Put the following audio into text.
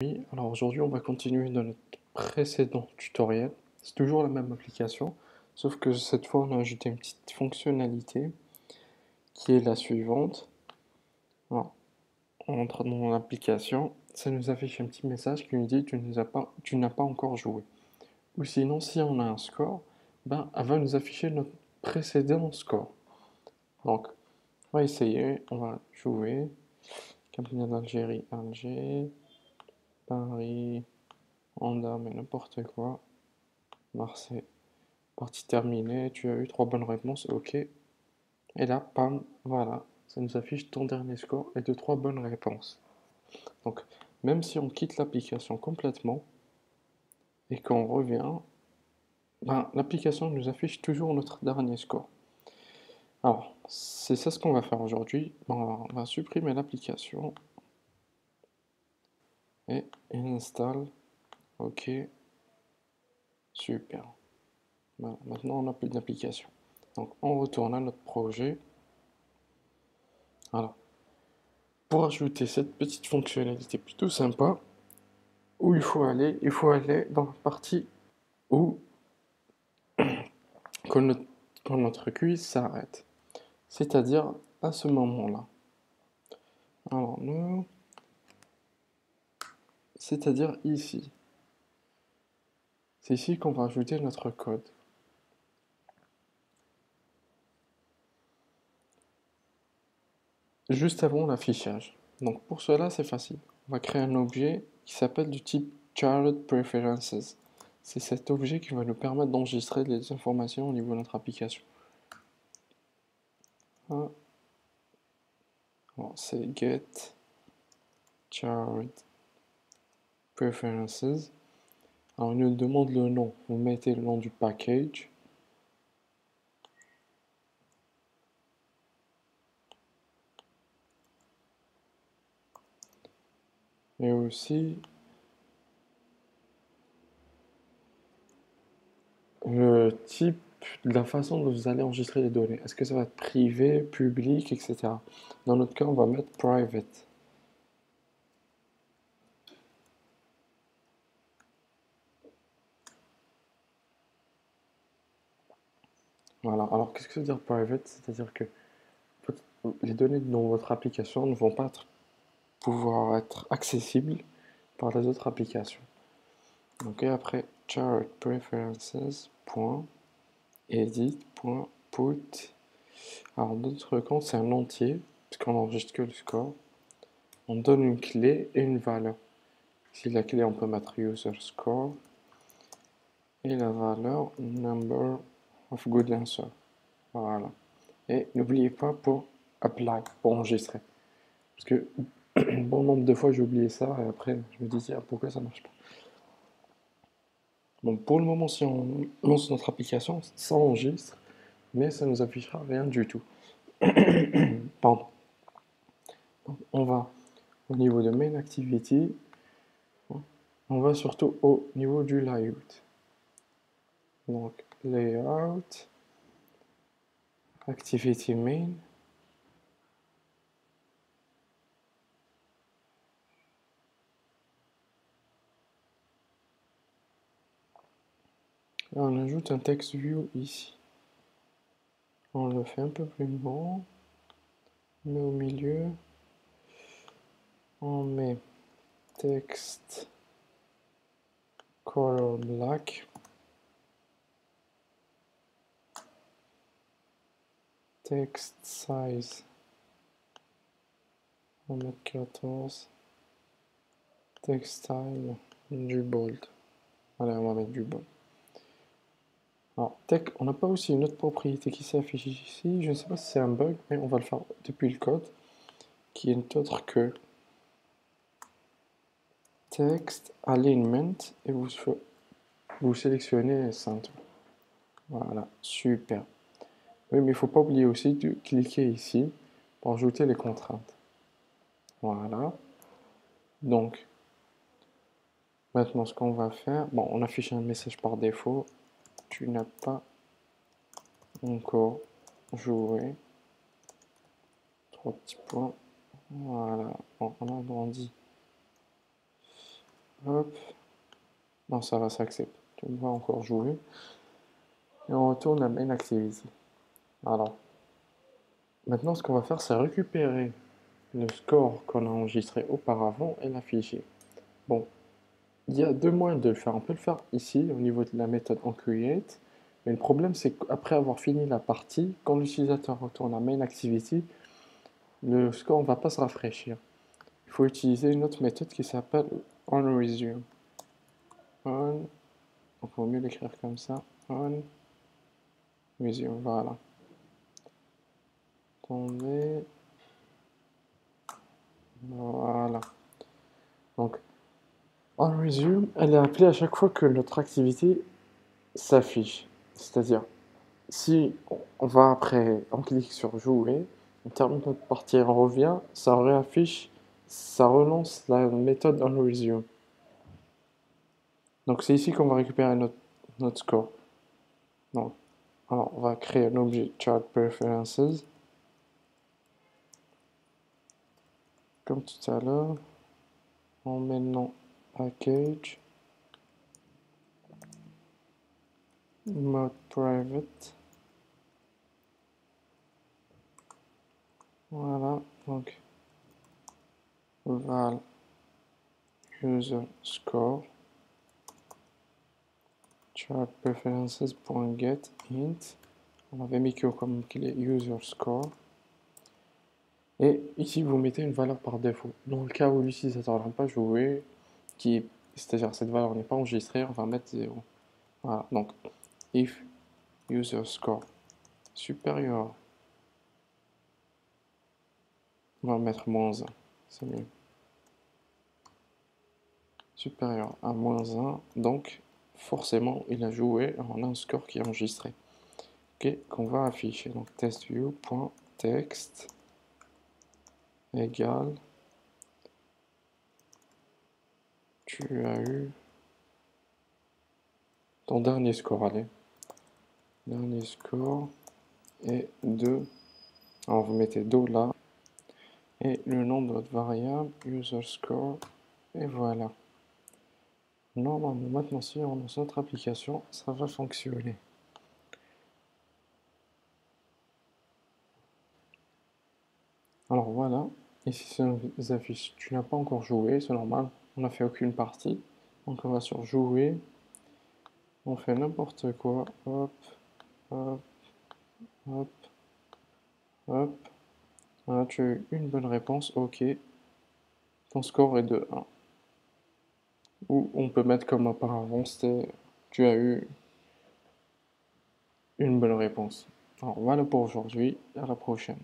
Oui, alors aujourd'hui on va continuer dans notre précédent tutoriel. C'est toujours la même application, sauf que cette fois on a ajouté une petite fonctionnalité qui est la suivante. Alors, on entre dans l'application, ça nous affiche un petit message qui nous dit tu n'as pas encore joué. Ou sinon, si on a un score, ben, elle va nous afficher notre précédent score. Donc, on va essayer, on va jouer. Championnat d'Algérie, Alger, Paris, Honda, mais n'importe quoi. Marseille. Partie terminée, tu as eu 3 bonnes réponses, ok. Et là, pam, voilà, ça nous affiche ton dernier score et de 3 bonnes réponses. Donc, même si on quitte l'application complètement et qu'on revient, ben, l'application nous affiche toujours notre dernier score. Alors, c'est ça ce qu'on va faire aujourd'hui. Bon, on va supprimer l'application et installe. Ok, super. Voilà, maintenant on n'a plus d'application. Donc, on retourne à notre projet. Alors, pour ajouter cette petite fonctionnalité plutôt sympa, où il faut aller dans la partie où quand notre quiz s'arrête. C'est-à-dire à ce moment-là. Alors nous, c'est-à-dire ici. C'est ici qu'on va ajouter notre code. Juste avant l'affichage. Donc pour cela, c'est facile. On va créer un objet qui s'appelle du type Child Preferences. C'est cet objet qui va nous permettre d'enregistrer les informations au niveau de notre application. Alors, c'est get child preferences. Alors, il nous demande le nom. Vous mettez le nom du package. Et aussi le type, la façon dont vous allez enregistrer les données. Est-ce que ça va être privé, public, etc. Dans notre cas, on va mettre private. Voilà. Alors, qu'est-ce que ça veut dire private? C'est-à-dire que les données dans votre application ne vont pas pouvoir être accessibles par les autres applications. Donc, et après, chart preferences. Edit.put. Alors, notre compte, c'est un entier, puisqu'on n'enregistre que le score. On donne une clé et une valeur. Ici, la clé, on peut mettre user score. Et la valeur, number of good answer. Voilà. Et n'oubliez pas pour apply, pour enregistrer. Parce que bon nombre de fois, j'ai oublié ça, et après, je me disais, pourquoi ça marche pas? Donc, pour le moment, si on lance notre application, ça enregistre, mais ça nous affichera rien du tout. Pardon. Donc, on va au niveau de main activity, on va surtout au niveau du layout. Donc, layout, activity main. Là, on ajoute un text view ici. On le fait un peu plus grand. On met au milieu. On met text color black. Text size. On va mettre 14. Text style, du bold. Allez, on va mettre du bold. Alors, on n'a pas aussi une autre propriété qui s'affiche ici. Je ne sais pas si c'est un bug, mais on va le faire depuis le code, qui est autre que text alignment, et vous sélectionnez center. Voilà, super. Oui, mais il ne faut pas oublier aussi de cliquer ici pour ajouter les contraintes. Voilà. Donc, maintenant, ce qu'on va faire, bon, on affiche un message par défaut. Tu n'as pas encore joué. 3 petits points. Voilà. Bon, on agrandit hop. Non, ça va s'accepter. On va encore jouer. Et on retourne à Main Activity. Alors, maintenant, ce qu'on va faire, c'est récupérer le score qu'on a enregistré auparavant et l'afficher. Bon, il y a deux moyens de le faire. On peut le faire ici, au niveau de la méthode onCreate. Mais le problème, c'est qu'après avoir fini la partie, quand l'utilisateur retourne à Main Activity, le score ne va pas se rafraîchir. Il faut utiliser une autre méthode qui s'appelle onResume. On, donc il vaut mieux l'écrire comme ça. OnResume, voilà. Attendez. Voilà. Donc, onResume, elle est appelée à chaque fois que notre activité s'affiche. C'est-à-dire, si on va après, on clique sur jouer, on termine notre partie et on revient, ça réaffiche, ça relance la méthode onResume. Donc c'est ici qu'on va récupérer notre score. Donc, alors on va créer un objet chart preferences. Comme tout à l'heure, on met le nom package, mode private. Voilà, donc val user score chart preferences.get int. On avait mis que comme qu'il est user score. Et ici, vous mettez une valeur par défaut. Dans le cas où l'utilisateur n'a pas joué, c'est-à-dire cette valeur n'est pas enregistrée, on va mettre 0. Voilà, donc if user score supérieur, on va mettre -1, c'est mieux. Supérieur à -1, donc forcément il a joué, on a un score qui est enregistré. Ok, qu'on va afficher. Donc testview.text égale tu as eu ton dernier score, allez. Dernier score est 2. Alors vous mettez $, là. Et le nom de votre variable, user score, et voilà. Normalement, maintenant, si on lance notre application, ça va fonctionner. Alors voilà, ici ça nous affiche, tu n'as pas encore joué, c'est normal, on n'a fait aucune partie. Donc on va sur jouer, on fait n'importe quoi, hop, hop, hop, hop. Voilà, tu as eu une bonne réponse, ok. Ton score est de 1. Ou on peut mettre comme auparavant, c'était tu as eu une bonne réponse. Alors voilà pour aujourd'hui, à la prochaine.